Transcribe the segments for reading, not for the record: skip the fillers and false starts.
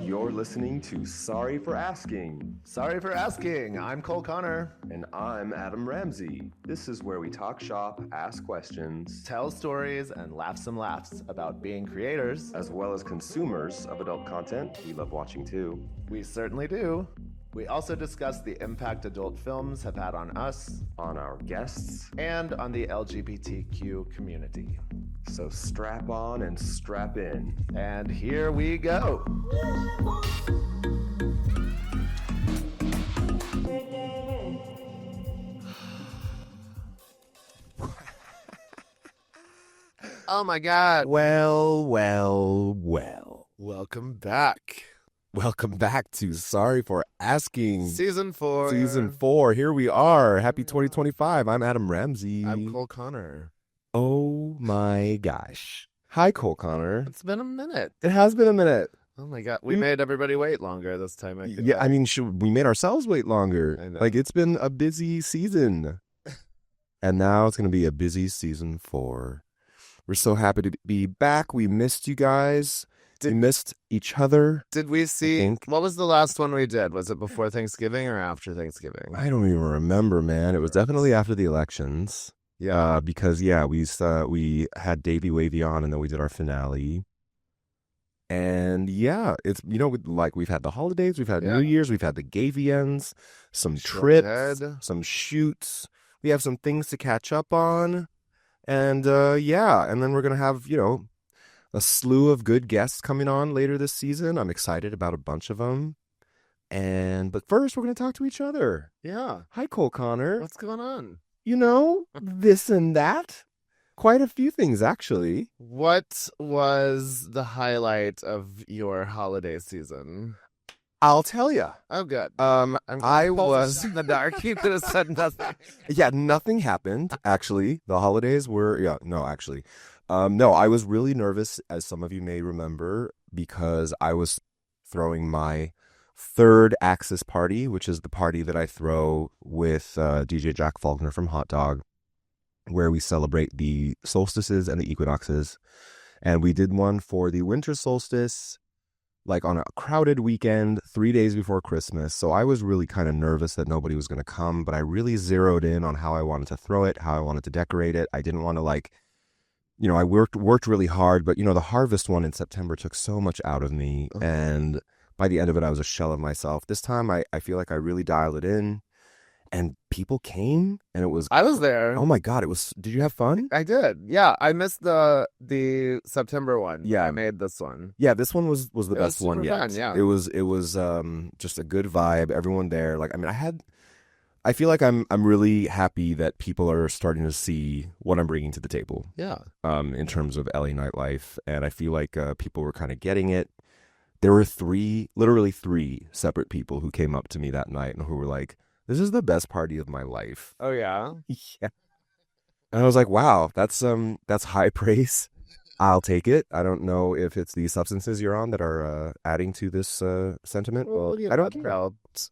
You're listening to Sorry for Asking. Sorry for asking. I'm Cole Connor. And I'm Adam Ramzi. This is where we talk shop, ask questions, Tell stories and laugh some laughs about being creators. as well as consumers of adult content we love watching too. We certainly do. We also discuss the impact adult films have had on us, On our guests. and on the LGBTQ community. So strap on and strap in. And here we go. Oh my God. Well. Welcome back. Welcome back to Sorry for Asking. Season 4. Season 4. Here we are. Happy 2025. I'm Adam Ramzi. I'm Cole Connor. Oh my gosh. Hi, Cole Connor. It's been a minute. It has been a minute. Oh my God. We made everybody wait longer this time. Yeah, I mean, we made ourselves wait longer. I know. Like, it's been a busy season. And now it's going to be a busy season 4. We're so happy to be back. We missed you guys. We missed each other. Did we see? think. What was the last one we did? Was it before Thanksgiving or after Thanksgiving? I don't even remember, man. It was definitely after the elections. Yeah. Because we had Davey Wavy on, and then we did our finale. And yeah, it's we've had the holidays, we've had Yeah. New Year's, we've had the Gavians, some Sure trips, did. some shoots. We have some things to catch up on, and and then we're gonna have a slew of good guests coming on later this season. I'm excited about a bunch of them. But first, we're gonna talk to each other. Yeah. Hi, Cole Connor. What's going on? This and that. Quite a few things, actually. What was the highlight of your holiday season? I'll tell you. Oh, good. I was in the dark. You could have said nothing. Yeah, nothing happened, actually. The holidays were, actually. No, I was really nervous, as some of you may remember, because I was throwing my third Axis party, which is the party that I throw with DJ Jack Faulkner from Hot Dog, where we celebrate the solstices and the equinoxes. And we did one for the winter solstice, like on a crowded weekend, 3 days before Christmas. So I was really kind of nervous that nobody was going to come, but I really zeroed in on how I wanted to throw it, how I wanted to decorate it. I didn't want to I worked really hard, but the harvest one in September took so much out of me. Okay. And by the end of it, I was a shell of myself. This time I feel like I really dialed it in, and people came, and it was, I was there. oh my God, did you have fun? I did. Yeah, I missed the September one. Yeah. I made this one. Yeah, this one was the It best was one super yet. fun, yeah. It was just a good vibe. Everyone there. I feel like I'm really happy that people are starting to see what I'm bringing to the table. Yeah. In terms of LA nightlife, and I feel like people were kind of getting it. There were literally three separate people who came up to me that night and who were like, "This is the best party of my life." Oh yeah. Yeah. And I was like, wow, that's high praise. I'll take it. I don't know if it's the substances you're on that are adding to this sentiment. Well, I don't that care. helped.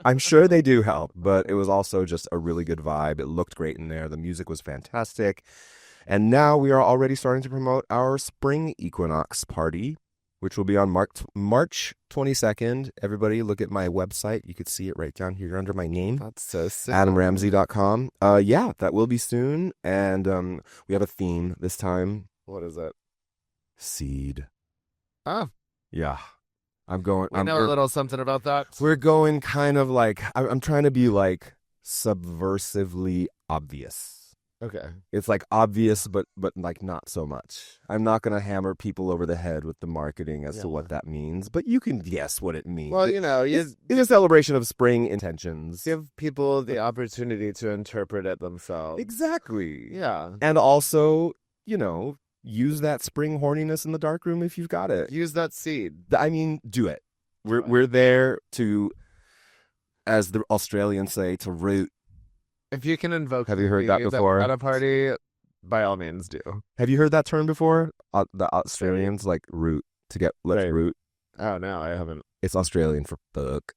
I'm sure they do help, but it was also just a really good vibe. It looked great in there. The music was fantastic. And now we are already starting to promote our spring equinox party, which will be on March 22nd. Everybody look at my website. You could see it right down here under my name. That's so sick. AdamRamsey.com. Yeah, that will be soon. And we have a theme this time. What is it? Seed. Oh, Yeah. I'm going. we know a little something about that. We're going kind of like, I'm trying to be like subversively obvious. Okay. It's like obvious, but like not so much. I'm not going to hammer people over the head with the marketing as to Yeah. what that means, but you can guess what it means. Well, you It's a celebration of spring intentions. give people the opportunity to interpret it themselves. Exactly. Yeah. And also, use that spring horniness in the darkroom if you've got it. Use that seed. I mean, do it. We're there to, as the Australians say, to root. If you can invoke. Have you heard that seed before? At a party, by all means do. Have you heard that term before? The Australians like root to get let's Right. root. Oh no, I haven't. It's Australian for fuck.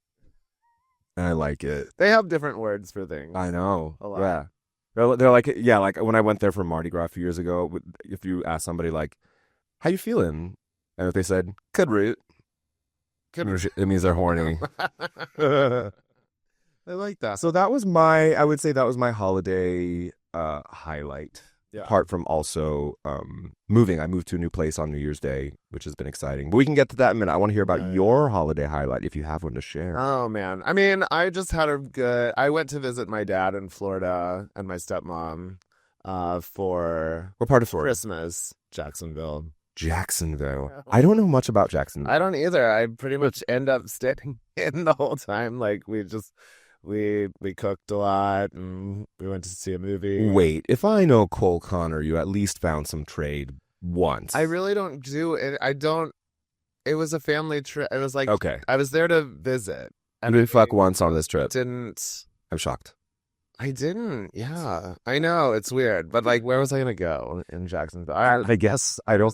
And I like it. They have different words for things. I know. A lot. Yeah. They're like, like when I went there for Mardi Gras a few years ago, if you ask somebody like, how you feeling? And if they said could root, it means they're horny. I like that. So I would say that was my holiday highlight. Yeah. Apart from also moving. I moved to a new place on New Year's Day, which has been exciting. But we can get to that in a minute. I want to hear about your holiday highlight if you have one to share. Oh, man. I mean, I just had I went to visit my dad in Florida and my stepmom for What part of Florida? Christmas, Jacksonville. Jacksonville. I don't know much about Jacksonville. I don't either. I pretty much end up staying in the whole time. Like we cooked a lot and we went to see a movie. Wait, if I know Cole Connor, you at least found some trade once. I really don't do it. It was a family trip. It was like, okay. I was there to visit. And we fuck once on this trip. I'm shocked. I didn't. Yeah, I know it's weird, but like, where was I gonna go in Jacksonville? I guess I don't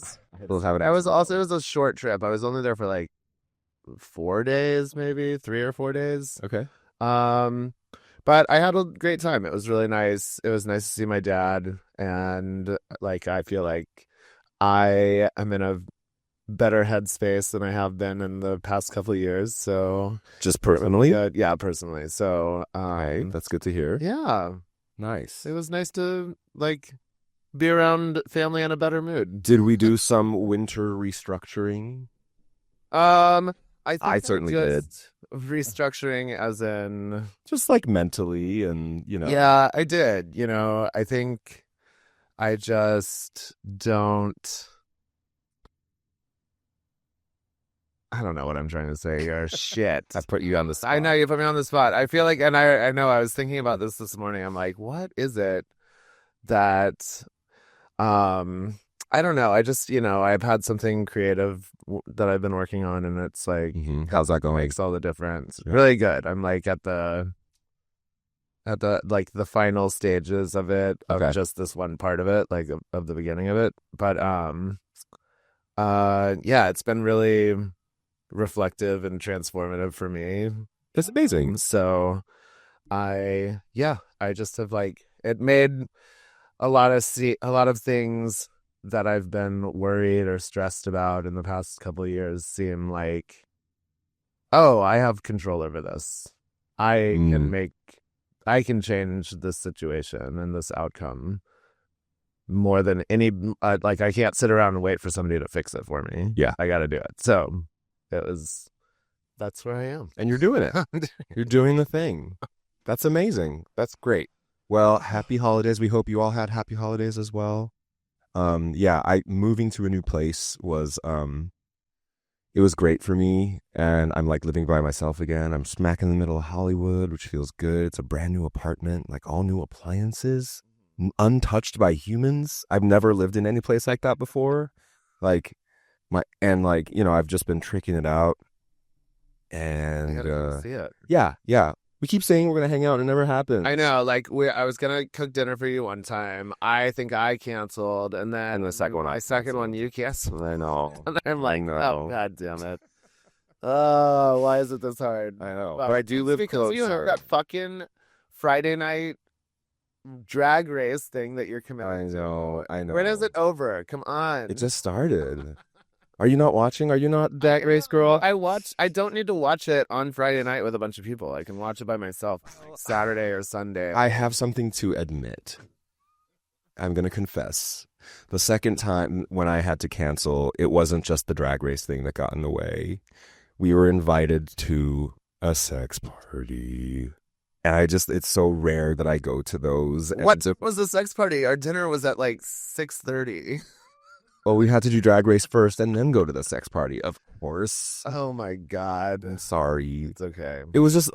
have it. It was a short trip. I was only there for like 4 days, maybe 3 or 4 days. Okay. But I had a great time. It was really nice. It was nice to see my dad, and like I feel like I am in a better headspace than I have been in the past couple of years. So just personally, yeah, personally. So that's good to hear. Yeah, nice. It was nice to like be around family in a better mood. Did we do some winter restructuring? I certainly did. Restructuring as in just like mentally and, Yeah, I did. I think I just don't. I don't know what I'm trying to say here. Shit. I put you on the spot. I know you put me on the spot. I feel like, and I know I was thinking about this morning. I'm like, what is it that, I don't know. I just, I've had something creative that I've been working on, and it's like, how's that going? Makes all the difference. Yeah. Really good. I'm like at the like the final stages of it, of just this one part of it, like of the beginning of it. But yeah, it's been really reflective and transformative for me. That's amazing. So I just have like, it made a lot of things that I've been worried or stressed about in the past couple of years seem like, oh, I have control over this. I can change this situation and this outcome more than any, like I can't sit around and wait for somebody to fix it for me. Yeah. I got to do it. So that's where I am. And you're doing it. You're doing the thing. That's amazing. That's great. Well, happy holidays. We hope you all had happy holidays as well. Moving to a new place was, it was great for me, and I'm like living by myself again. I'm smack in the middle of Hollywood, which feels good. It's a brand new apartment, like all new appliances, untouched by humans. I've never lived in any place like that before. I've just been tricking it out. And I gotta see it. Yeah. We keep saying we're gonna hang out, and it never happens. I know. Like I was gonna cook dinner for you one time. I think I canceled, and then the second one, you canceled. I know. And I'm like, oh god damn it! Oh, why is it this hard? I know. Well, but I do live because close. You heard that fucking Friday night drag race thing that you're committing. I know. When is it over? Come on. It just started. Are you not watching? Are you not that race girl? I don't need to watch it on Friday night with a bunch of people. I can watch it by myself Saturday or Sunday. I have something to admit. I'm going to confess. The second time when I had to cancel, it wasn't just the drag race thing that got in the way. We were invited to a sex party. And it's so rare that I go to those. What was the sex party? Our dinner was at like 6:30. Well, we had to do drag race first and then go to the sex party, of course. Oh my God. I'm sorry. It's okay. It was just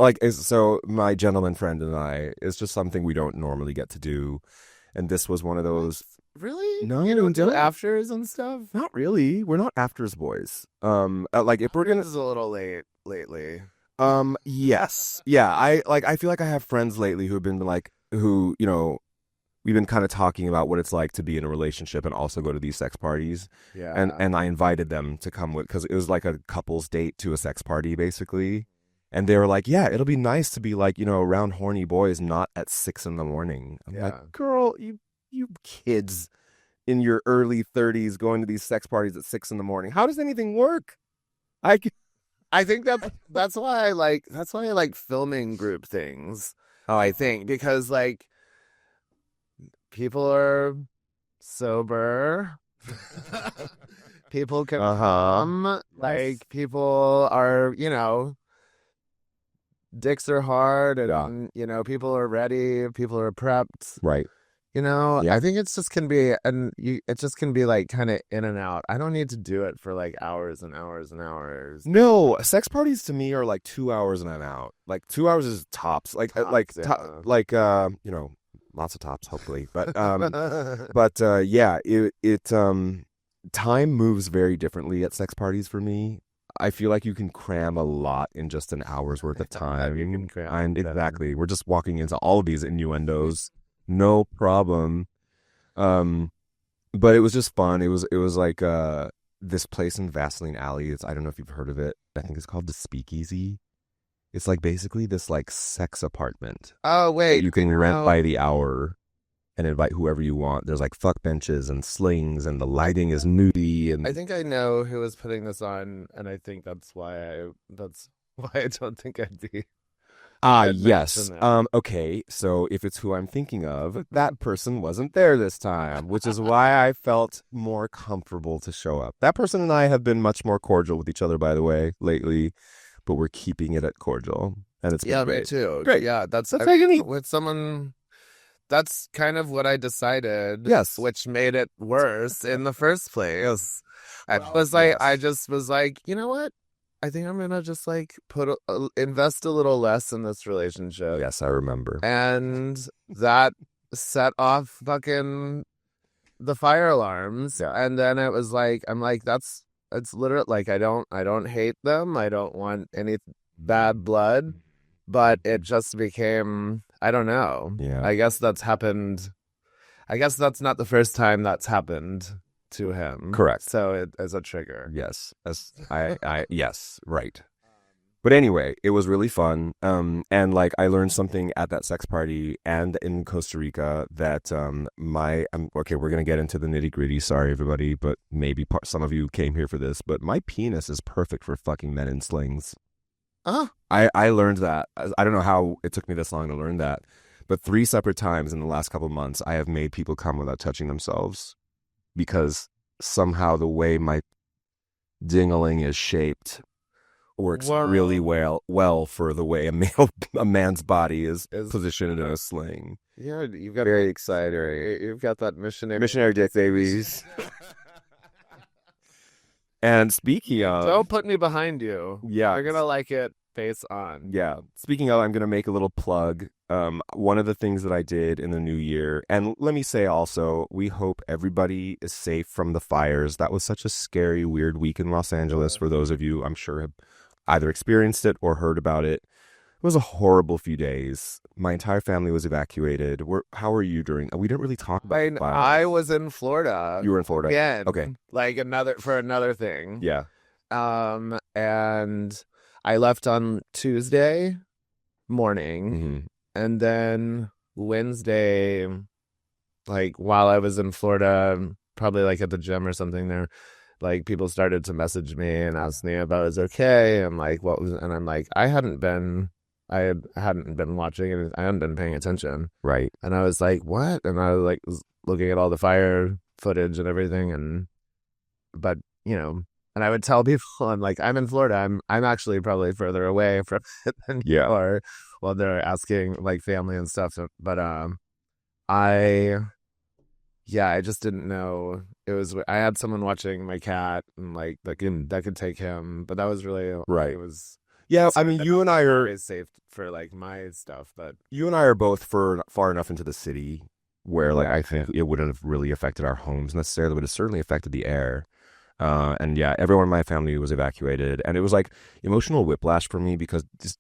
so my gentleman friend and I, it's just something we don't normally get to do. And this was one of those. Really? No, you don't do afters and stuff? Not really. We're not afters boys. If we're gonna. This is a little late lately. Yes. Yeah. I feel like I have friends lately who've been we've been kind of talking about what it's like to be in a relationship and also go to these sex parties. Yeah. And I invited them to come with, because it was like a couple's date to a sex party, basically. And they were like, yeah, it'll be nice to be like, around horny boys, not at 6 a.m. I'm like, girl, you kids, in your early 30s going to these sex parties at 6 a.m. How does anything work? I think that's why I like filming group things. Oh, I think because like people are sober. People can come. Like people are, dicks are hard, and people are ready. People are prepped. Right. I think it just can be, it just can be like kind of in and out. I don't need to do it for like hours and hours and hours. No, sex parties to me are like 2 hours and I'm out. Like 2 hours is tops. Lots of tops, hopefully. But time moves very differently at sex parties for me. I feel like you can cram a lot in just an hour's worth of time. Exactly. We're just walking into all of these innuendos. No problem. But it was just fun. It was like this place in Vaseline Alley. I don't know if you've heard of it. I think it's called the Speakeasy. It's like basically this like sex apartment. Oh wait. You can rent by the hour and invite whoever you want. There's like fuck benches and slings and the lighting is nudie, and I think I know who was putting this on, and I think that's why I don't think I'd be. Yes. Okay, so if it's who I'm thinking of, that person wasn't there this time, which is why I felt more comfortable to show up. That person and I have been much more cordial with each other, by the way, lately, but we're keeping it at cordial, and it's been great. Me too. Great. Yeah, that's with someone. That's kind of what I decided. Yes, which made it worse in the first place. I just was like, you know what? I think I'm gonna just like invest a little less in this relationship. Yes, I remember. And that set off fucking the fire alarms. Yeah. And then it was like, it's literally like, I don't hate them. I don't want any bad blood, but it just became, I don't know. Yeah. I guess that's happened. I guess that's not the first time that's happened to him. Correct. So it as a trigger. Yes. Yes, right. But anyway, it was really fun. And like I learned something at that sex party and in Costa Rica that okay, we're going to get into the nitty-gritty. Sorry everybody, but maybe some of you came here for this, but my penis is perfect for fucking men in slings. I learned that. I don't know how it took me this long to learn that, but 3 separate times in the last couple of months I have made people come without touching themselves. Because somehow the way my ding-a-ling is shaped works really well for the way a man's body is positioned in a sling. Yeah, you've got very excited. You've got that missionary dick, babies. And speaking of, don't put me behind you. Yeah, you're gonna like it face on. Yeah. Speaking of, I'm gonna make a little plug. One of the things that I did in the new year, and let me say also, we hope everybody is safe from the fires. That was such a scary, weird week in Los Angeles for those of you, I'm sure, have either experienced it or heard about it. It was a horrible few days. My entire family was evacuated. How were you during? We didn't really talk about it. I was in Florida. You were in Florida? Again. Okay. Like another thing. Yeah. And I left on Tuesday morning. Mm-hmm. And then Wednesday, like while I was in Florida, probably like at the gym or something there, like people started to message me and ask me if I was okay and like and I'm like, I hadn't been watching it. I hadn't been paying attention. Right. And I was like, what? And I was looking at all the fire footage and everything. But and I would tell people, I'm like, I'm in Florida. I'm actually probably further away from it than you are. While they're asking like family and stuff. But I just didn't know. I had someone watching my cat and like that could take him. But that was really right. It was. Yeah, I mean, you and I are safe for like my stuff, but you and I are both far enough into the city where like I think it wouldn't have really affected our homes necessarily, but it certainly affected the air. And yeah, everyone in my family was evacuated, and it was like emotional whiplash for me because just,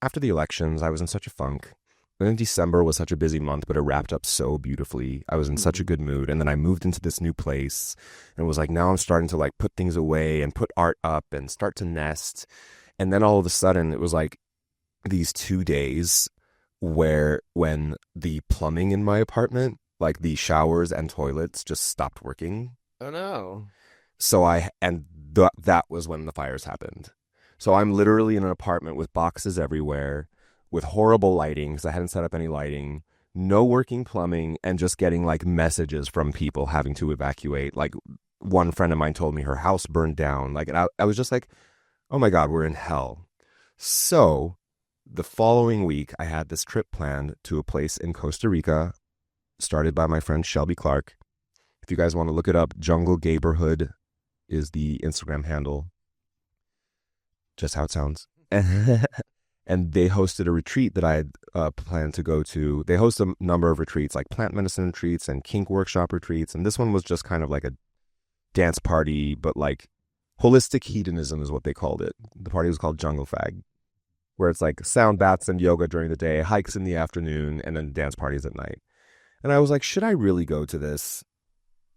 after the elections, I was in such a funk. And then December was such a busy month, but it wrapped up so beautifully. I was in such a good mood, and then I moved into this new place, and it was like now I'm starting to like put things away and put art up and start to nest, and then all of a sudden it was like these 2 days when the plumbing in my apartment like the showers and toilets just stopped working. Oh no. So that was when the fires happened. So I'm literally in an apartment with boxes everywhere, with horrible lighting because I hadn't set up any lighting, no working plumbing, and just getting like messages from people having to evacuate. Like one friend of mine told me her house burned down. Like, and I was just like, oh my God, we're in hell. So the following week, I had this trip planned to a place in Costa Rica, started by my friend Shelby Clark. If you guys want to look it up, Jungle Gayborhood is the Instagram handle. Just how it sounds. And they hosted a retreat that I had planned to go to. They host a number of retreats, like plant medicine retreats and kink workshop retreats. And this one was just kind of like a dance party, but like holistic hedonism is what they called it. The party was called Jungle Fag, where it's like sound baths and yoga during the day, hikes in the afternoon, and then dance parties at night. And I was like, should I really go to this?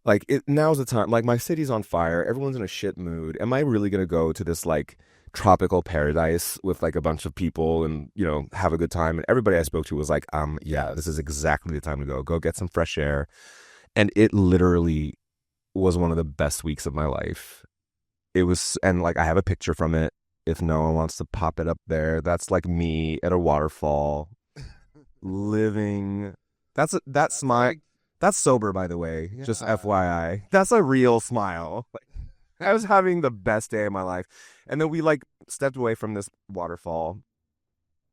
Like, now's the time. Like, my city's on fire. Everyone's in a shit mood. Am I really going to go to this, like, tropical paradise with, like, a bunch of people and, you know, have a good time? And everybody I spoke to was like, yeah, this is exactly the time to go. Go get some fresh air. And it literally was one of the best weeks of my life. It was, and, like, I have a picture from it. If no one wants to pop it up there, that's, like, me at a waterfall living. That's my... That's sober, by the way, just FYI. That's a real smile. Like, I was having the best day of my life. And then we, like, stepped away from this waterfall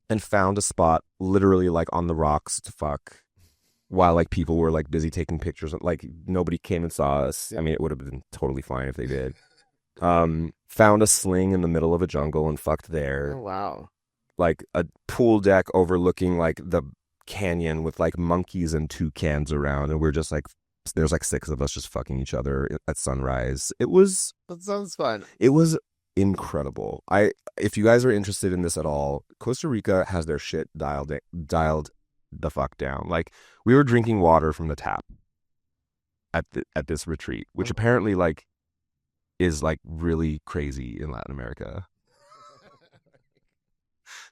and found a spot literally, like, on the rocks to fuck while, like, people were, like, busy taking pictures. Like, nobody came and saw us. I mean, it would have been totally fine if they did. Found a sling in the middle of a jungle and fucked there. Oh, wow. Like, a pool deck overlooking, like, the canyon with like monkeys and toucans around, and we're just like, there's like 6 of us just fucking each other at sunrise. That sounds fun. It was incredible. If you guys are interested in this at all, Costa Rica has their shit dialed the fuck down. Like, we were drinking water from the tap at this retreat, which apparently like is like really crazy in Latin America.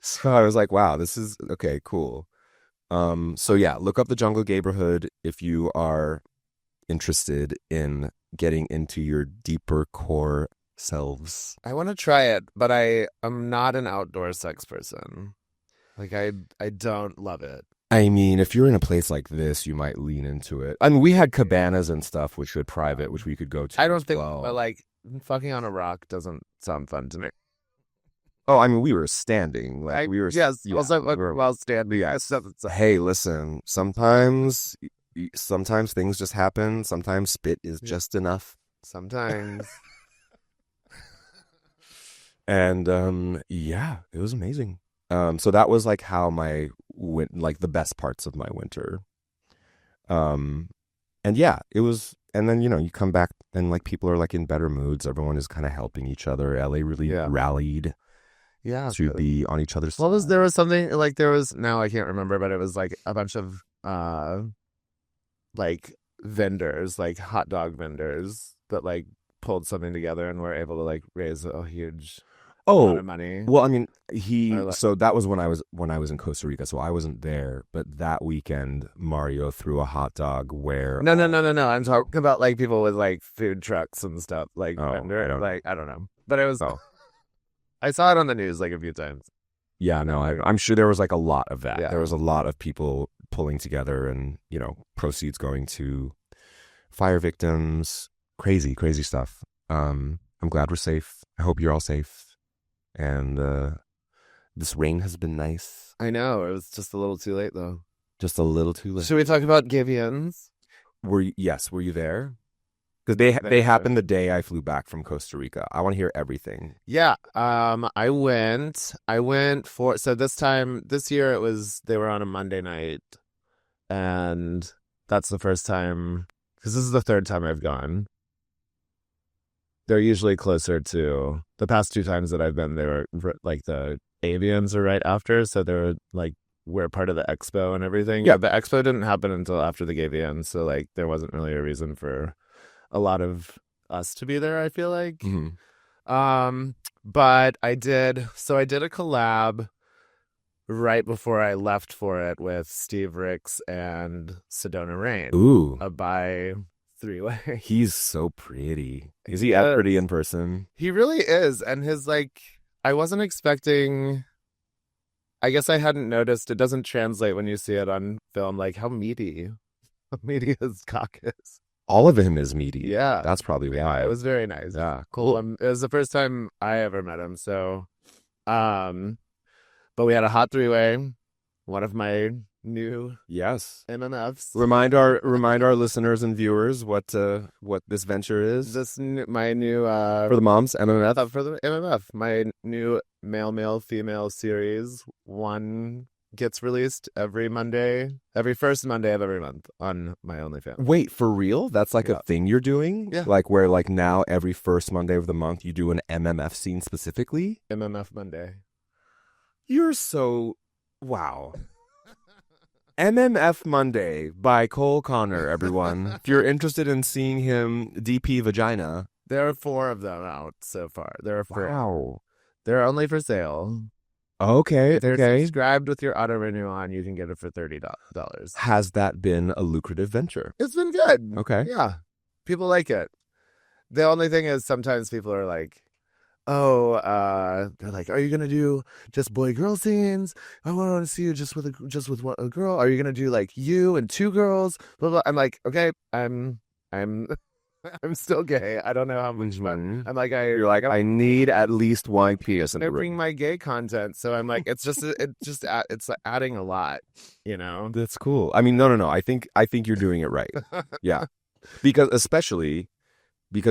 So I was like, wow, this is okay, cool. So yeah, look up the Jungle Gayborhood if you are interested in getting into your deeper core selves. I want to try it, but I am not an outdoor sex person. Like, I don't love it. I mean, if you're in a place like this, you might lean into it. I mean, we had cabanas and stuff, which were private, which we could go to. I don't think, but like, fucking on a rock doesn't sound fun to me. Oh, I mean, we were standing. Like, we were. Yes, yeah, also while standing. Yeah. Hey, listen. Sometimes things just happen. Sometimes spit is just enough. Sometimes. And yeah, it was amazing. So that was like how like the best parts of my winter. And yeah, it was. And then, you know, you come back and like people are like in better moods. Everyone is kind of helping each other. LA really rallied. Yeah, to be on each other's side. Well, there was something like now I can't remember, but it was like a bunch of like vendors, like hot dog vendors that like pulled something together and were able to like raise a huge amount of money. Well, I mean, so that was when I was in Costa Rica, so I wasn't there, but that weekend Mario threw a hot dog where No. I'm talking about like people with like food trucks and stuff, like vendor, I don't know. But it was I saw it on the news like a few times. Yeah, no, I'm sure there was like a lot of that. Yeah. There was a lot of people pulling together and, you know, proceeds going to fire victims. Crazy stuff. I'm glad we're safe. I hope you're all safe. And this rain has been nice. I know. It was just a little too late, though. Just a little too late. Should we talk about Givians? Were you there? Because they happened the day I flew back from Costa Rica. I want to hear everything. Yeah. I went for, so this year they were on a Monday night, and that's the first time, because this is the third time I've gone. They're usually closer to, the past 2 times that I've been, they were like the Avians are right after, so they were like, we're part of the expo and everything. Yeah, the expo didn't happen until after the Gavians, so like there wasn't really a reason for a lot of us to be there, I feel like. Mm-hmm. But I did a collab right before I left for it with Steve Ricks and Sedona Rain. Ooh. A bi three-way. He's so pretty. Is he as pretty in person? He really is. And his, like, I wasn't expecting, I guess I hadn't noticed, it doesn't translate when you see it on film, like how meaty his cock is. All of him is meaty. Yeah. That's probably why. It was very nice. Yeah, cool. It was the first time I ever met him, so but we had a hot three-way, one of my new MMFs. Remind our listeners and viewers what this venture is. My new for the moms MMF. For the MMF, my new male female series. One gets released every first Monday of every month on my OnlyFans. Wait, for real? That's like a thing you're doing? Yeah. Like where like now every first Monday of the month you do an MMF scene specifically? MMF Monday. You're so wow. MMF Monday by Cole Connor, everyone. If you're interested in seeing him DP vagina. There are 4 of them out so far. There are 4. Wow. They're only for sale. Okay. If they're subscribed with your auto renew on, you can get it for $30. Has that been a lucrative venture? It's been good. Okay. Yeah. People like it. The only thing is sometimes people are like, they're like, are you gonna do just boy-girl scenes? I want to see you just with a girl. Are you gonna do like you and 2 girls? Blah, blah. I'm like, okay, I'm still gay. I don't know how much fun. I'm like, you're like, I need at least one penis in the room. bring my gay content, so I'm like, it's it's adding a lot, you know. That's cool. I mean, no. I think you're doing it right. Yeah, because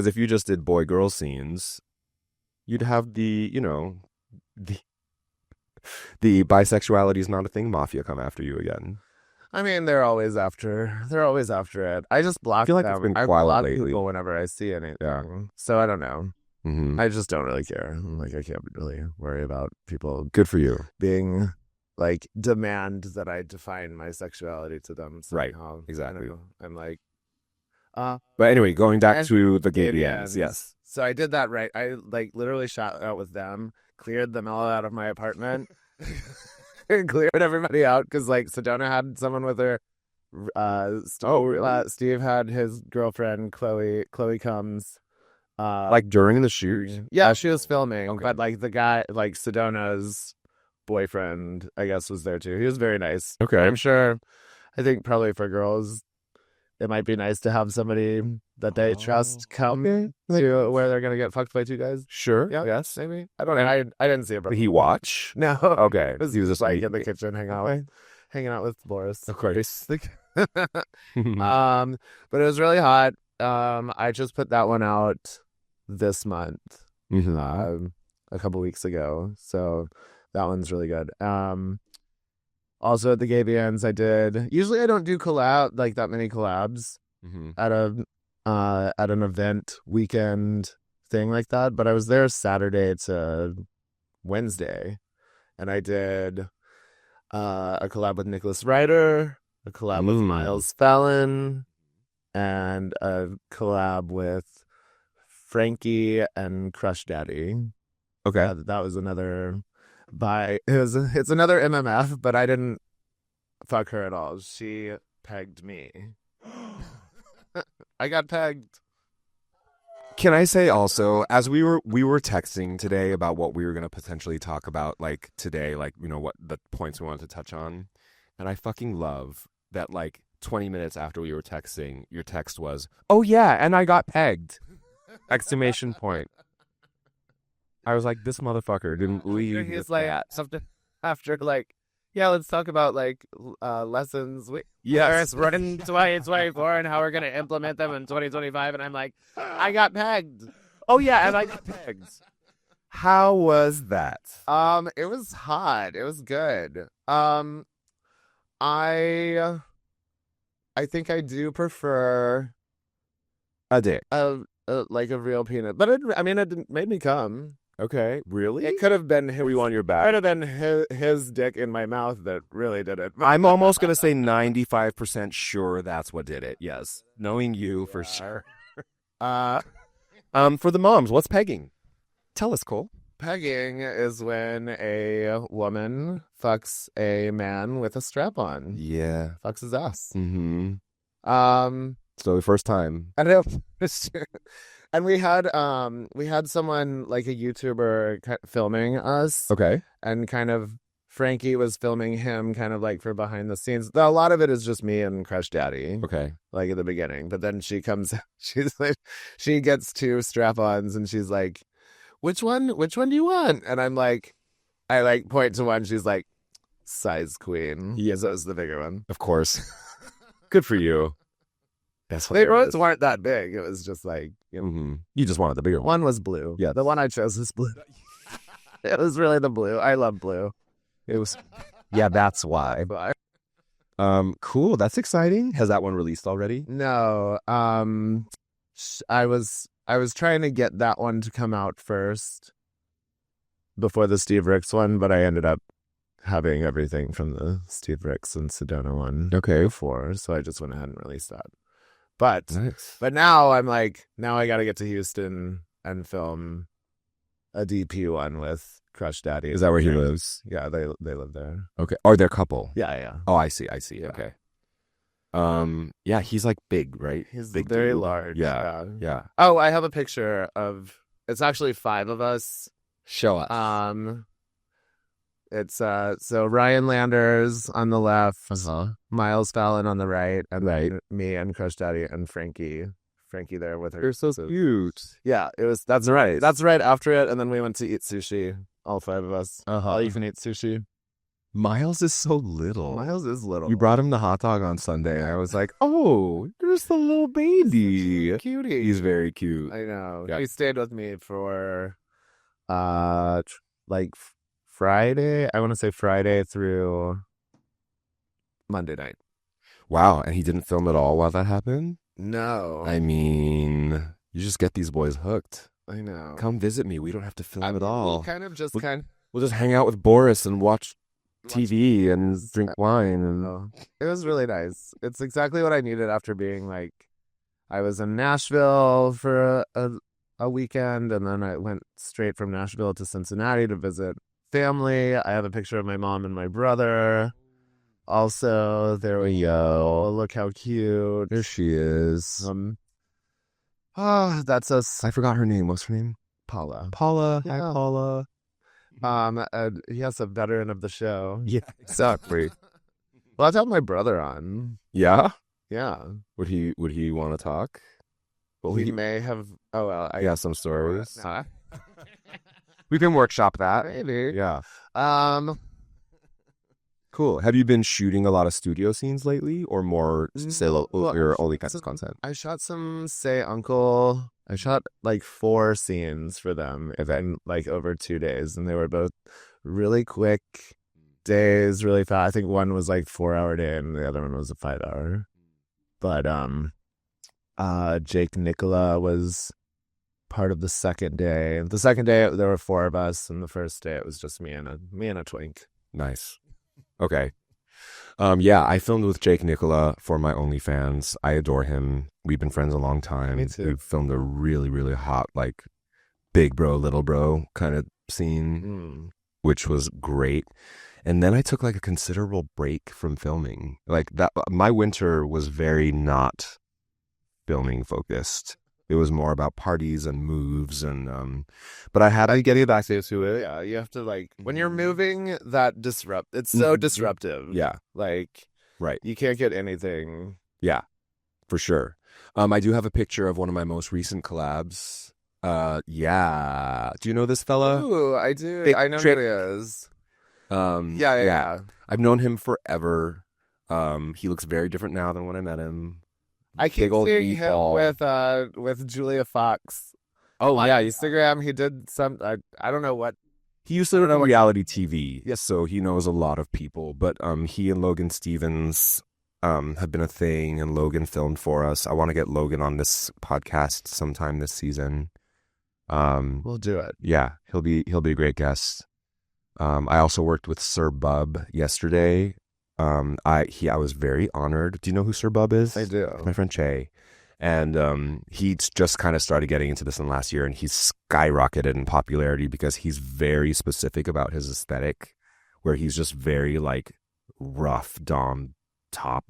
if you just did boy-girl scenes, you'd have the bisexuality is not a thing mafia come after you again. I mean, they're always after it. I just block them. I feel like it's been I quiet block lately. people whenever I see anything. Yeah. So I don't know. Mm-hmm. I just don't really care. Like, I can't really worry about people Good for you. being like demand that I define my sexuality to them somehow. Right. Exactly. I'm like, But anyway, going back to the gay DMs, yes. So I did that right. I like literally shot out with them, cleared them all out of my apartment, cleared everybody out because like Sedona had someone with her. Steve had his girlfriend Chloe comes. Like during the shoot? Yeah, she was filming, Okay. but like the guy, like Sedona's boyfriend, I guess was there too. He was very nice. Okay. I'm sure. I think probably for girls, it might be nice to have somebody that they trust come to where they're gonna get fucked by 2 guys. Sure. Yeah, Yes. maybe. I don't know. I didn't see it. Did he watch? No. Okay. It was He was just like in the kitchen hanging out with Boris. Of course. But it was really hot. I just put that one out this month, a couple weeks ago. So that one's really good. Also at the Gay Bands, usually I don't do that many collabs at an event weekend thing like that, but I was there Saturday to Wednesday, and I did a collab with Nicholas Ryder, a collab with Miles Fallon, and a collab with Frankie and Crush Daddy. Okay. That was another it's another MMF, but I didn't fuck her at all. She pegged me. I got pegged. Can I say also, as we were texting today about what we were going to potentially talk about, like today, like, you know, what the points we wanted to touch on, and I fucking love that, like, 20 minutes after we were texting, your text was, "Oh yeah, and I got pegged!" Exclamation point. I was like, this motherfucker didn't leave. He's like, something after, like, yeah, let's talk about, like, lessons. Yes. Running 2024 and how we're going to implement them in 2025. And I'm like, I got pegged. Oh yeah, and I got pegged. How was that? It was hot. It was good. I think I do prefer A dick. like a real peanut, but it made me come. Okay, really? It could have been Were you on your back? Could have been his dick in my mouth that really did it. I'm almost gonna say 95% sure that's what did it. Yes, knowing you for sure. For the moms, what's pegging? Tell us, Cole. Pegging is when a woman fucks a man with a strap on. Yeah. Fucks his ass. Mm-hmm. Um, So the first time. I don't know. And we had someone like a YouTuber filming us, Okay. and kind of Frankie was filming him kind of like for behind the scenes. A lot of it is just me and Crush Daddy. Okay. Like at the beginning. But then she comes, she's like, she gets 2 strap-ons and she's like, which one do you want? And I'm like, I like point to one. She's like, size queen. Yeah. So it's the bigger one. Of course. Good for you. That's They both weren't that big. It was just like, you know, Mm-hmm. You just wanted the bigger one. one was blue. Yeah. The one I chose was blue. It was really the blue. I love blue. It was. Yeah, that's why. But Cool. That's exciting. Has that one released already? no, I was trying to get that one to come out first before the Steve Ricks one, but I ended up having everything from the Steve Ricks and Sedona one before, so I just went ahead and released that. But Nice. but now I'm like, now I got to get to Houston and film a DP one with Crush Daddy. Is that where he lives? Yeah, they live there. Okay. Are they a couple? Yeah. Oh, I see. Yeah. Okay. Yeah, he's like big, right? He's Big very dude. large. Yeah. Oh, I have a picture of. It's actually 5 of us. Show us. It's so Ryan Landers on the left, Miles Fallon on the right, and then me and Crush Daddy and Frankie there with her. You're so cute. Yeah, it was. That's right. That's right after it, and then we went to eat sushi. All 5 of us. All you can eat sushi. Miles is so little. Miles is little. We brought him the hot dog on Sunday, and I was like, "Oh, you're just a little baby." Cutie. He's very cute. I know. Yeah. He stayed with me for, like Friday. I want to say Friday through Monday night. Wow, and he didn't film at all while that happened? No, I mean, you just get these boys hooked. I know. Come visit me. We don't have to film at all. We kind of just We'll just hang out with Boris and watch TV and drink wine. And it was really nice. It's exactly what I needed after being like, I was in Nashville for a weekend, and then I went straight from Nashville to Cincinnati to visit family. I have a picture of my mom and my brother. Also, there we go. Look how cute. there she is. That's us. I forgot her name. What's her name? Paula. Paula. Hi, Yeah. Paula. Yes, a veteran of the show. Yeah, exactly. Well, I've had my brother on. Yeah? Yeah. Would he want to talk? We may have. Oh, well. I got some stories. Nah, We can workshop that. maybe. Yeah. Um, Cool. Have you been shooting a lot of studio scenes lately, or more still your only kinds of content? I shot some Say Uncle. I shot like 4 scenes for them in like over 2 days, and they were both really quick days, really fast. I think one was like 4-hour day, and the other one was a 5-hour. But Jake Nicola was part of the second day. The second day there were 4 of us, and the first day it was just me and a twink. Nice. Okay. Yeah, I filmed with Jake Nicola for my OnlyFans. I adore him. We've been friends a long time. Me too. We've filmed a really, really hot, like, big bro, little bro kind of scene, which was great. And then I took like a considerable break from filming. Like that, my winter was very not filming focused. It was more about parties and moves and but I get back to it. Yeah, you have to like when you're moving that it's so disruptive. Yeah. Like Right. you can't get anything. Yeah. For sure. I do have a picture of one of my most recent collabs. Yeah. Do you know this fella? Ooh, I do. Big I know trip. who he is. Yeah. I've known him forever. He looks very different now than when I met him. I keep Big old seeing him meatball. with Julia Fox. Oh, Yeah, Instagram. He did some. I don't know what. He used to know reality TV. Yes, so he knows a lot of people. But he and Logan Stevens have been a thing, and Logan filmed for us. I want to get Logan on this podcast sometime this season. We'll do it. Yeah, he'll be a great guest. I also worked with Sir Bub yesterday. I was very honored. Do you know who Sir Bub is? I do. My friend Che. And he just kind of started getting into this in the last year, and he's skyrocketed in popularity because he's very specific about his aesthetic, where he's just very like rough dom top.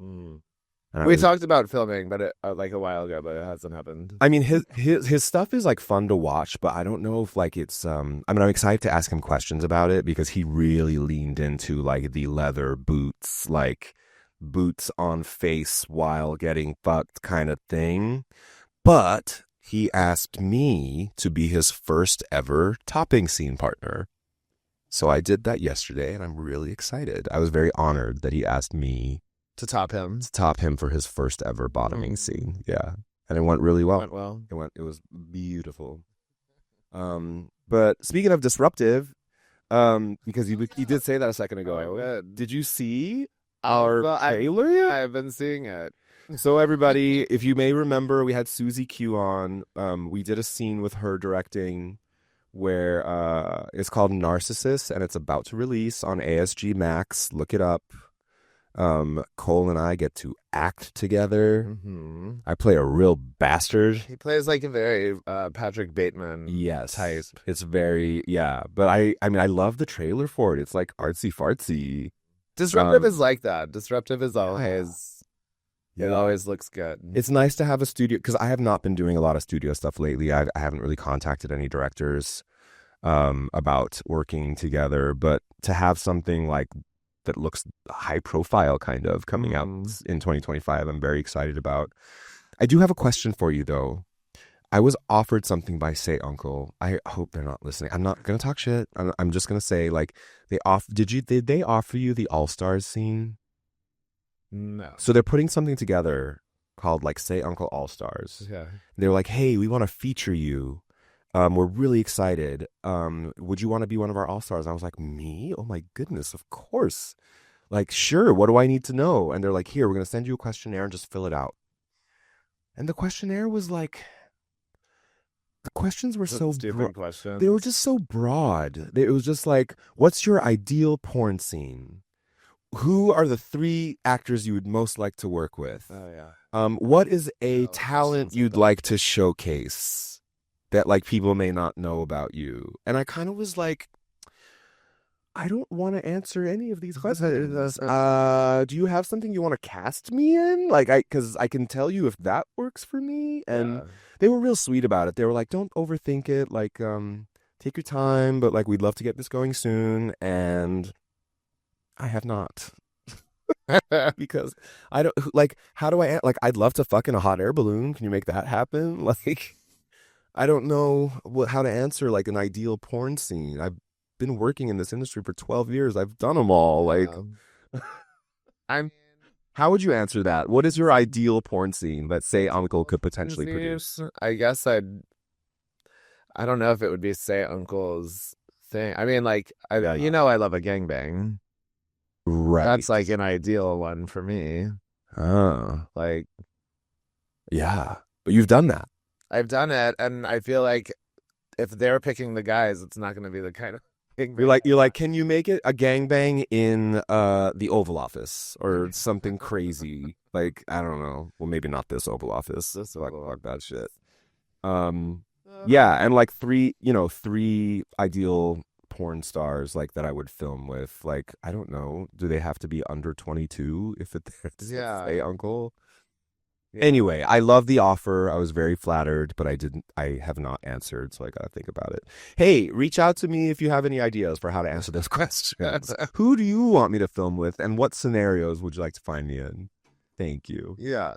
We talked about filming, but like a while ago, but it hasn't happened. I mean, his stuff is like fun to watch, but I don't know if like it's I mean, I'm excited to ask him questions about it because he really leaned into like the leather boots, like boots on face while getting fucked kind of thing. But he asked me to be his first ever topping scene partner. So I did that yesterday, and I'm really excited. I was very honored that he asked me to top him for his first ever bottoming scene. Yeah. And it went really well. It was beautiful. But speaking of disruptive, because you did say that a second ago. Did you see our trailer yet? I've been seeing it. So everybody, if you may remember, we had Susie Q on. We did a scene with her directing where it's called Narcissus, and it's about to release on ASG Max. Look it up. Cole and I get to act together. I play a real bastard. He plays like a very Patrick Bateman type. It's very, yeah. But I mean, I love the trailer for it. It's like artsy fartsy. Disruptive is like that. Disruptive is always, it always looks good. It's nice to have a studio, because I have not been doing a lot of studio stuff lately. I haven't really contacted any directors about working together, but to have something like that looks high profile kind of coming out in 2025, I'm very excited about. I do have a question for you though. I was offered something by Say Uncle. I hope they're not listening. I'm not gonna talk shit. I'm just gonna say, like, did they offer you the All-Stars scene? No. So they're putting something together called like Say Uncle All-Stars. Yeah. They're like, hey, we want to feature you. We're really excited. Would you want to be one of our All-Stars? And I was like, me? Oh my goodness, of course. Like, sure, what do I need to know? And they're like, here, we're going to send you a questionnaire and just fill it out. And the questionnaire was like, the questions were so stupid questions. They were just so broad. It was just like, what's your ideal porn scene? Who are the 3 actors you would most like to work with? Oh, yeah. What is a talent you'd like to showcase that like people may not know about you? And I kind of was like, I don't want to answer any of these questions. Do you have something you want to cast me in? Like, because I can tell you if that works for me. And they were real sweet about it. They were like, don't overthink it. Like, take your time, but like, we'd love to get this going soon. And I have not. Because I don't, like, how do I, like, I'd love to fuck in a hot air balloon. Can you make that happen? Like, I don't know how to answer like an ideal porn scene. I've been working in this industry for 12 years. I've done them all. Like, how would you answer that? What is your ideal porn scene that Say Uncle could potentially produce? I guess I don't know if it would be Say Uncle's thing. I mean, like, you know, I love a gangbang. Right. That's like an ideal one for me. Like, yeah, but you've done that. I've done it, and I feel like if they're picking the guys, it's not going to be the kind of thing. You're like, can you make it a gangbang in the Oval Office or something crazy? Like, I don't know. Well, maybe not this Oval Office. This like that shit. Yeah, and like 3 ideal porn stars like that I would film with. Like, I don't know. Do they have to be under 22 if it's Say Uncle? Anyway, I love the offer. I was very flattered, but I have not answered, so I gotta think about it. Hey, reach out to me if you have any ideas for how to answer this question. Who do you want me to film with, and what scenarios would you like to find me in? Thank you. Yeah.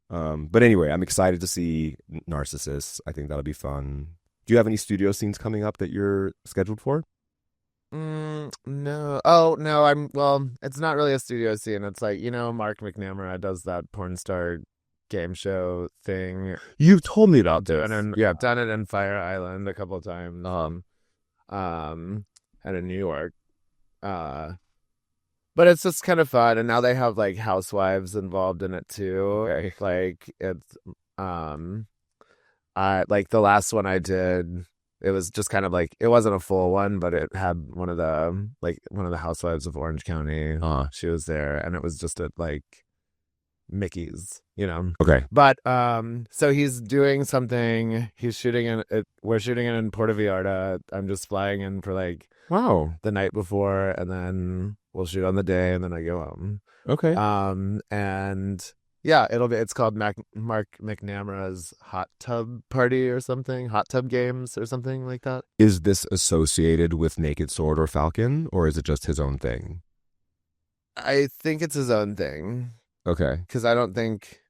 But anyway, I'm excited to see Narcissus. I think that'll be fun. Do you have any studio scenes coming up that you're scheduled for? No. Oh, no, well, it's not really a studio scene. It's like, you know, Mark McNamara does that porn star game show thing. You've told me about this. Yeah, I've done it in Fire Island a couple of times. And in New York. But it's just kind of fun, and now they have like housewives involved in it too. Okay. Like, it's like the last one I did, it was just kind of like, it wasn't a full one, but it had one of the housewives of Orange County. She was there, and it was just a like Mickeys, you know. Okay. But so he's doing something. He's shooting we're shooting it in Puerto Vallarta. I'm just flying in for like Wow. the night before, and then we'll shoot on the day, and then I go home. Okay. And yeah, it's called Mark McNamara's Hot Tub Party or something, Hot Tub Games or something like that. Is this associated with Naked Sword or Falcon, or is it just his own thing? I think it's his own thing. Okay. Because I don't think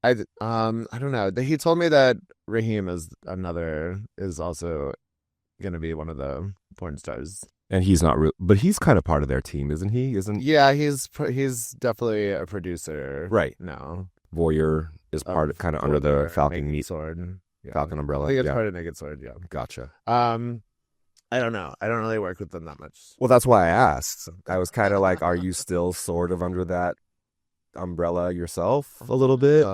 I don't know. He told me that Raheem is also going to be one of the porn stars. And he's not real, but he's kind of part of their team, isn't he? Yeah, he's definitely a producer. Right. now. Voyeur is part of kind of under the Falcon Naked meat Sword. Yeah. Falcon umbrella. I think it's Yeah. part of Naked Sword, yeah. Gotcha. I don't know. I don't really work with them that much. Well, that's why I asked. I was kind of like, are you still sort of under that umbrella yourself a little bit?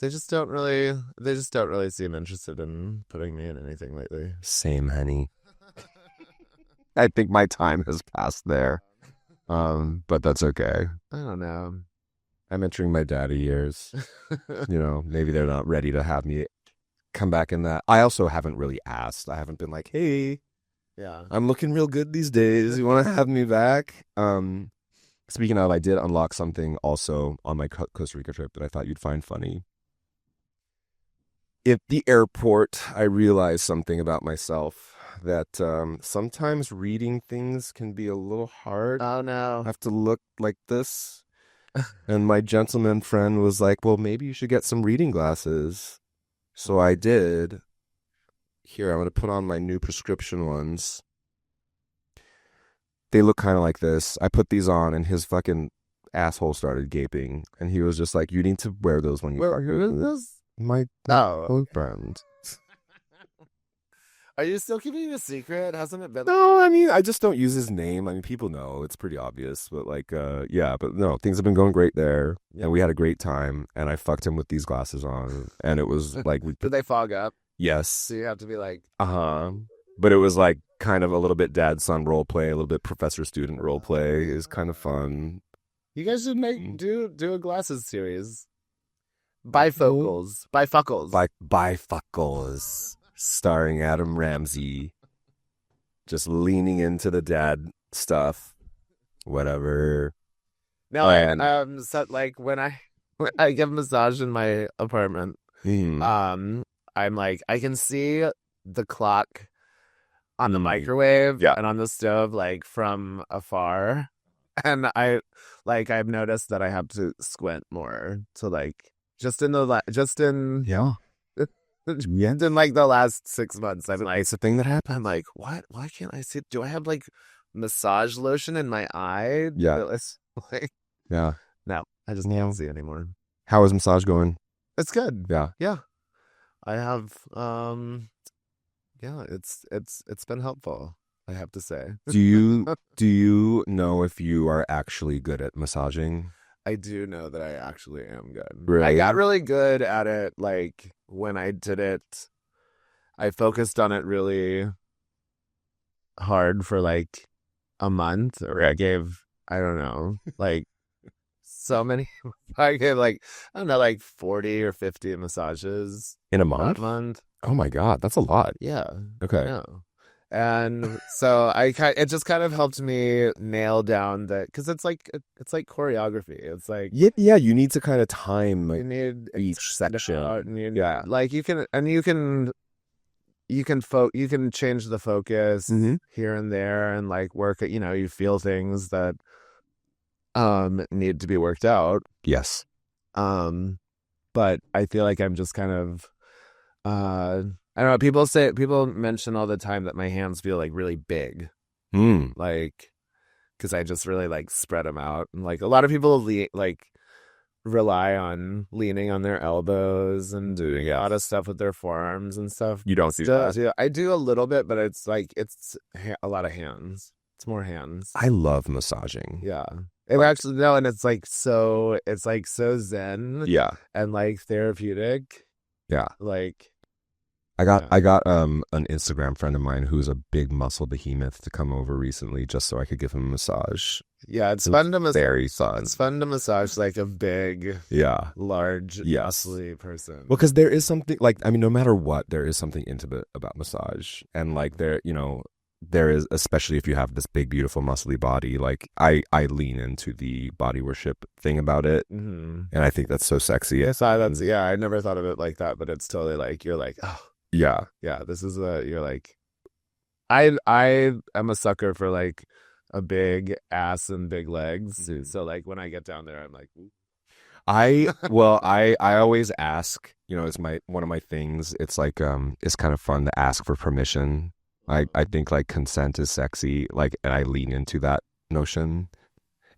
They just don't really seem interested in putting me in anything lately. Same, honey. I think my time has passed there. But that's okay. I don't know. I'm entering my daddy years. Maybe they're not ready to have me come back in that. I also haven't really asked. I haven't been like, hey, yeah, I'm looking real good these days. You want to have me back? Speaking of, I did unlock something also on my Costa Rica trip that I thought you'd find funny. At the airport, I realized something about myself, that sometimes reading things can be a little hard. Oh, no. I have to look like this. And my gentleman friend was like, well, maybe you should get some reading glasses. So I did. Here, I'm going to put on my new prescription ones. They look kind of like this. I put these on, and his fucking asshole started gaping. And he was just like, you need to wear those when you are those? My boyfriend. Are you still keeping it a secret? Hasn't it been? No, I mean, I just don't use his name. I mean, people know. It's pretty obvious. But but no, things have been going great there. Yeah. And we had a great time. And I fucked him with these glasses on. And it was like... Did they fog up? Yes. So you have to be like... Uh-huh. But it was like kind of a little bit dad-son role play, a little bit professor-student role play. Is kind of fun. You guys should do a glasses series. Bifocals. Bifocals. Starring Adam Ramzi. Just leaning into the dad stuff. Whatever. No, so like when I get a massage in my apartment, I'm like, I can see the clock on the microwave and on the stove, like from afar. And I've noticed that I have to squint more to like, in like the last 6 months, I've been like, it's a thing that happened. I'm like, what? Why can't I see? Do I have like massage lotion in my eye? Yeah. Yeah. No, I just can't see anymore. How is massage going? It's good. Yeah. Yeah. I have it's been helpful, I have to say. Do you know if you are actually good at massaging? I do know that I actually am good. Really? I got really good at it. Like when I did it, I focused on it really hard for like a month, or I gave, I don't know, like so many. I gave like, I don't know, like 40 or 50 massages in a month. That month. Oh my God, that's a lot. Yeah. Okay. Yeah. And so it just kind of helped me nail down that, because it's like choreography. It's like yeah, you need to kind of time you need each section. Yeah, like you can change the focus here and there, and like work at, you feel things that need to be worked out. Yes. But I feel like I'm just kind of I don't know. People mention all the time that my hands feel like really big, like because I just really like spread them out, and like a lot of people rely on leaning on their elbows and doing a lot of stuff with their forearms and stuff. You don't see that? Yeah, I do a little bit, but it's like a lot of hands. It's more hands. I love massaging. Yeah. It actually and it's like so zen. Yeah. And like therapeutic. Yeah. Like I got an Instagram friend of mine who's a big muscle behemoth to come over recently just so I could give him a massage. Yeah, it's fun to very fun. It's fun to massage like a big, large, muscly person. Well, because there is something like, I mean, no matter what, there is something intimate about massage, and like there is, especially if you have this big, beautiful, muscly body. Like I lean into the body worship thing about it, and I think that's so sexy. I never thought of it like that, but it's totally like you're like, oh yeah, this is you're like, I am a sucker for like a big ass and big legs. So like when I get down there, I'm like, ooh. I always ask, it's one of my things. It's like it's kind of fun to ask for permission. I think like consent is sexy, like, and I lean into that notion,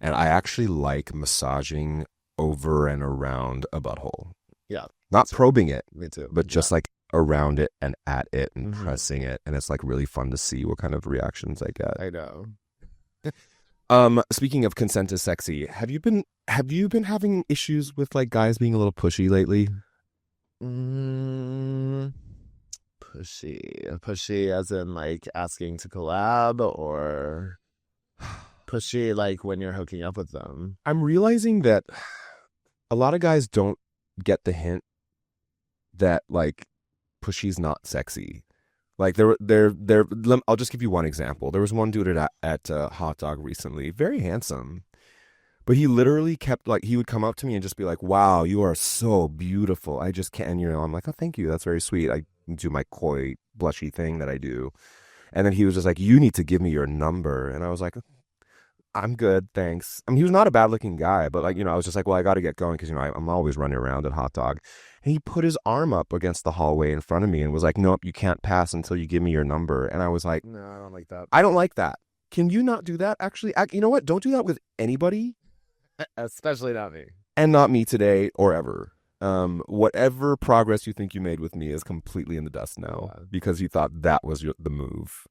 and I actually like massaging over and around a butthole. Yeah, not probing it, me too, but just like around it and at it and pressing it, and it's like really fun to see what kind of reactions I get. I know. Speaking of consent is sexy, have you been having issues with like guys being a little pushy lately? Pushy as in like asking to collab, or pushy like when you're hooking up with them? I'm realizing that a lot of guys don't get the hint that like pushy's not sexy. Like I'll just give you one example. There was one dude at Hot Dog recently, very handsome, but he literally kept like, he would come up to me and just be like, "Wow, you are so beautiful. I just can't." And I'm like, "Oh, thank you. That's very sweet." I do my coy, blushy thing that I do, and then he was just like, "You need to give me your number." And I was like, "I'm good, thanks." I mean, he was not a bad looking guy, but like, I was just like, well, I got to get going because I'm always running around at Hot Dog. And he put his arm up against the hallway in front of me and was like, "Nope, you can't pass until you give me your number." And I was like, "No, I don't like that. I don't like that. Can you not do that? Actually, you know what? Don't do that with anybody. Especially not me. And not me today or ever. Whatever progress you think you made with me is completely in the dust now because you thought that was the move."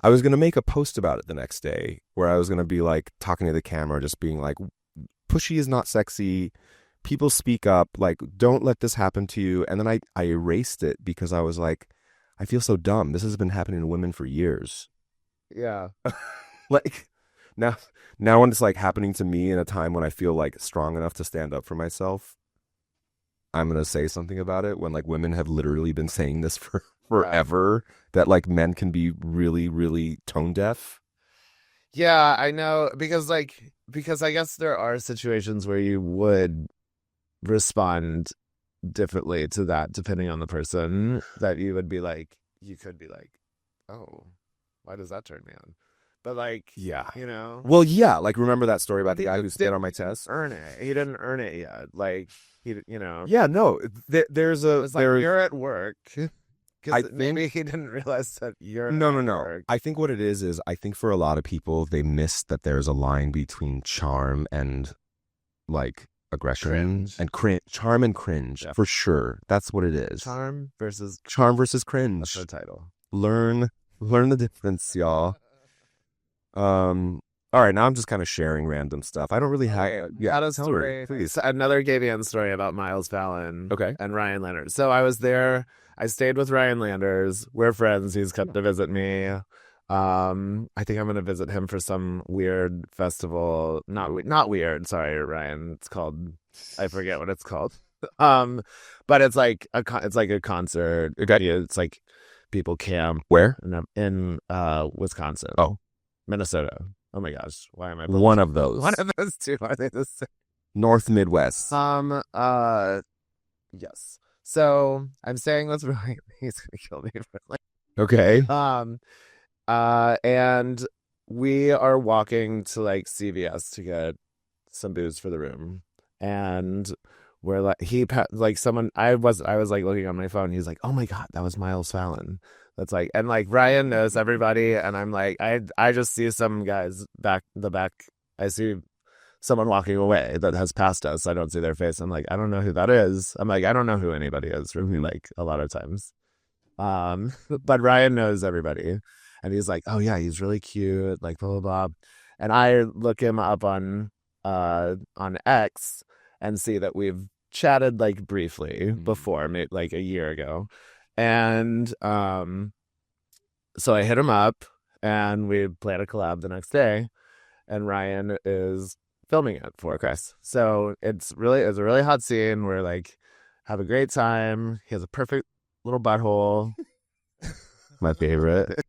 I was going to make a post about it the next day where I was going to be like talking to the camera, just being like, pushy is not sexy. People speak up, like, don't let this happen to you. And then I erased it because I was like, I feel so dumb. This has been happening to women for years. Yeah. Like now when it's like happening to me in a time when I feel like strong enough to stand up for myself, I'm going to say something about it when like women have literally been saying this for forever, that like men can be really, really tone deaf. Yeah, I know, because I guess there are situations where you would respond differently to that depending on the person, that you could be like, "Oh, why does that turn me on?" But like, well, yeah, like remember that story about the guy who stayed on my test? He didn't earn it yet. Like yeah, no, there's you're at work. Maybe he didn't realize that you're no. work. I think what it is I think for a lot of people, they miss that there's a line between charm and like aggression and cringe. Charm and cringe, for sure. That's what it is. Charm versus cringe. That's the title. Learn the difference, y'all. All right, now I'm just kind of sharing random stuff. I don't really have. Yeah, that is story. Please. Another Gavian story about Miles Fallon. Okay. And Ryan Landers. So I was there. I stayed with Ryan Landers. We're friends. He's come to visit me. I think I'm going to visit him for some weird festival. Not weird. Sorry, Ryan. It's called. I forget what it's called. But it's like a concert. It's like people camp. Where? In Wisconsin. Oh, Minnesota. Oh my gosh, why am I one of those? One of those two. Are they the same? North Midwest. Yes. So I'm staying with Ryan. He's gonna kill me for like. Okay. And we are walking to like CVS to get some booze for the room, and we're like someone. I was like looking on my phone. He's like, "Oh my god, that was Miles Fallon." That's like, and like Ryan knows everybody, and I'm like, I just see some guys back. I see someone walking away that has passed us. I don't see their face. I'm like, I don't know who that is. I'm like, I don't know who anybody is, really, like a lot of times. But Ryan knows everybody, and he's like, "Oh yeah, he's really cute," like blah blah blah. And I look him up on X and see that we've chatted like briefly before, maybe like a year ago. And so I hit him up and we played a collab the next day, and Ryan is filming it for Chris. So it's a really hot scene. We're like have a great time. He has a perfect little butthole. My favorite.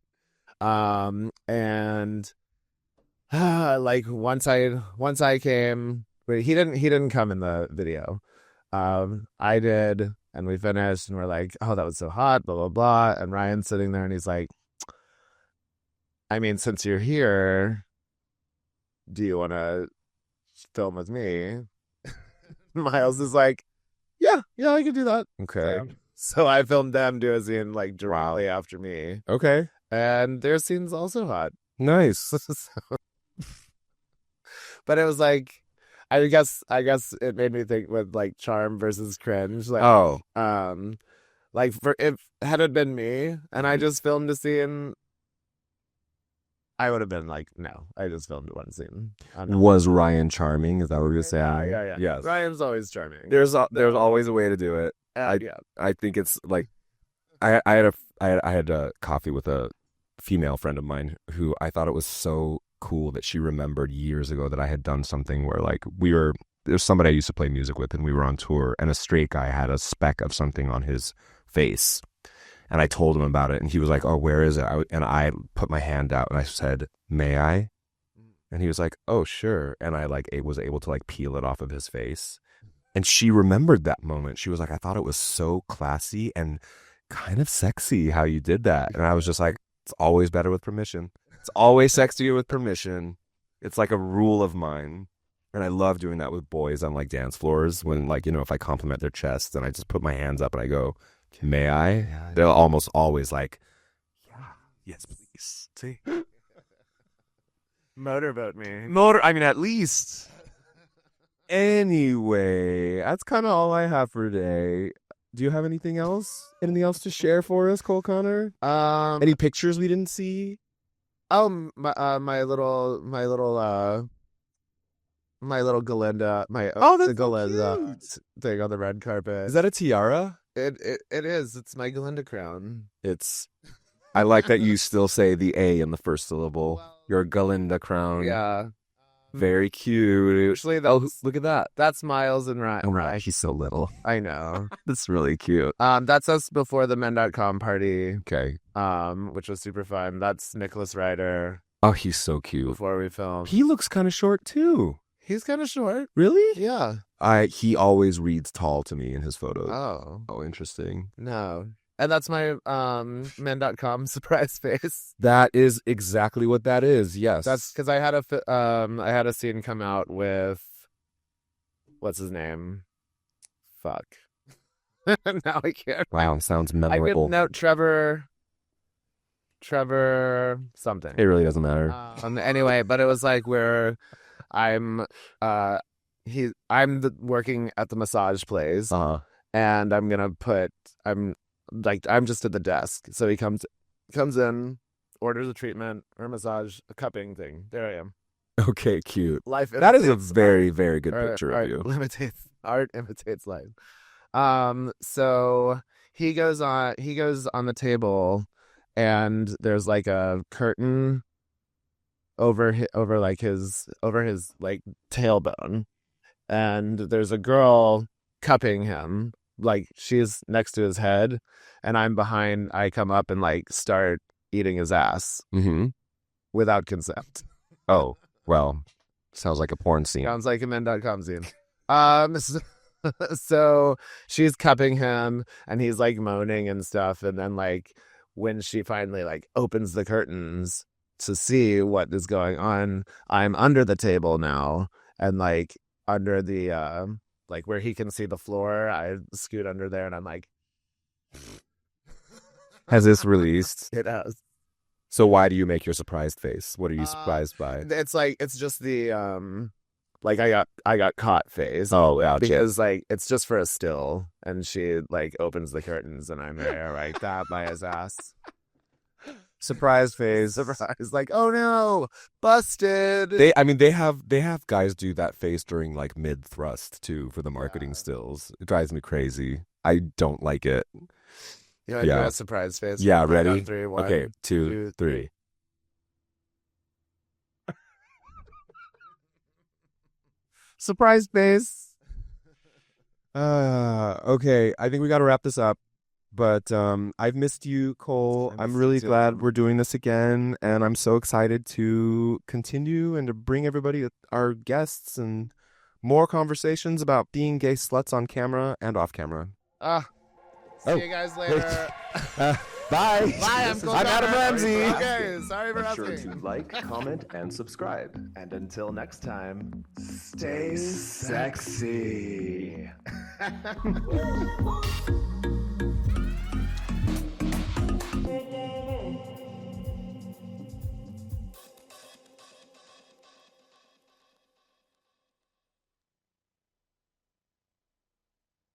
And like once I came, he didn't come in the video. I did, and we finished, and we're like, oh, that was so hot, blah blah blah. And Ryan's sitting there, and he's like, I mean, since you're here, do you want to film with me? Miles is like, yeah, I can do that. Okay. So I filmed them do a scene like directly after me, Okay. and their scene's also hot. Nice. But it was like, I guess it made me think with like charm versus cringe. Like, Oh. like for if had it been me and I just filmed a scene, I would have been like, no, I just filmed one scene. Was Ryan charming? Is that what you're saying? Yeah. Yes. Ryan's always charming. There's always a way to do it. Yeah. I think it's like I had a coffee with a female friend of mine who I thought it was so cool that she remembered years ago that I had done something where like there's somebody I used to play music with and we were on tour and a straight guy had a speck of something on his face. And I told him about it and he was like, oh, where is it? And I put my hand out and I said, may I? And he was like, oh, sure. And I like was able to like peel it off of his face. And she remembered that moment. She was like, I thought it was so classy and kind of sexy how you did that. And I was just like, it's always better with permission. It's always sexier with permission. It's like a rule of mine. And I love doing that with boys on like dance floors when like, you know, if I compliment their chest and I just put my hands up and I go, may I? Yeah. They'll almost always like, yeah, yes, please. See? Motorboat me. I mean, at least. Anyway, that's kind of all I have for today. Do you have anything else? Anything else to share for us, Cole Connor? Any pictures we didn't see? Oh, my little Galinda, that's Galinda so thing on the red carpet. Is that a tiara? It is. It's my Galinda crown. I like that you still say the A in the first syllable. Your Galinda crown. Yeah. Very cute. Actually, Look at that. that's Miles and Ryan. Oh, right. He's so little. I know. That's really cute. That's us before the men.com party. Okay. Which was super fun. That's Nicholas Ryder Oh, he's so cute. before we filmed. He looks kind of short too. He's kind of short. Really? Yeah. He always reads tall to me in his photos. Oh, Oh, interesting. no. And that's my men.com surprise face. That is exactly what that is. Yes. That's because I had a scene come out with, what's his name? Fuck. Now I can't. Wow, sounds I memorable. couldn't note Trevor something. It really doesn't matter. Anyway, but it was like where I'm working at the massage place, and I'm just at the desk. So he comes in, orders a treatment or a massage, a cupping thing. There I am. Okay, cute. Life. That is a very, very good picture of you. Art imitates life. So he goes on the table, and there's like a curtain over his like tailbone, and there's a girl cupping him, like she's next to his head, and I'm behind. I come up and like start eating his ass without consent. Oh, well, sounds like a porn scene. Sounds like a men.com scene. So she's cupping him and he's like moaning and stuff, and then like when she finally like opens the curtains to see what is going on, I'm under the table now, and like under the like where he can see the floor, I scoot under there and I'm like, Has this released? it has. So why do you make your surprised face? What are you surprised by? It's like, it's just the like I got caught face. Oh, yeah, because like it's just for a still, and she like opens the curtains and I'm there like that by his ass. Surprise face. Surprise, like, oh no, busted. They have guys do that face during like mid thrust too for the marketing stills. It drives me crazy. I don't like it. You want to do a surprise face? Yeah, ready? On three, one, okay, two, three. Surprise face. Okay, I think we got to wrap this up. But I've missed you, Cole. I'm really glad we're doing this again, and I'm so excited to continue and to bring everybody, our guests, and more conversations about being gay sluts on camera and off camera. See you guys later. Bye. Bye. I'm Adam Ramzi. Okay, sorry for Be asking. sure to like, comment, and subscribe. And until next time, stay sexy.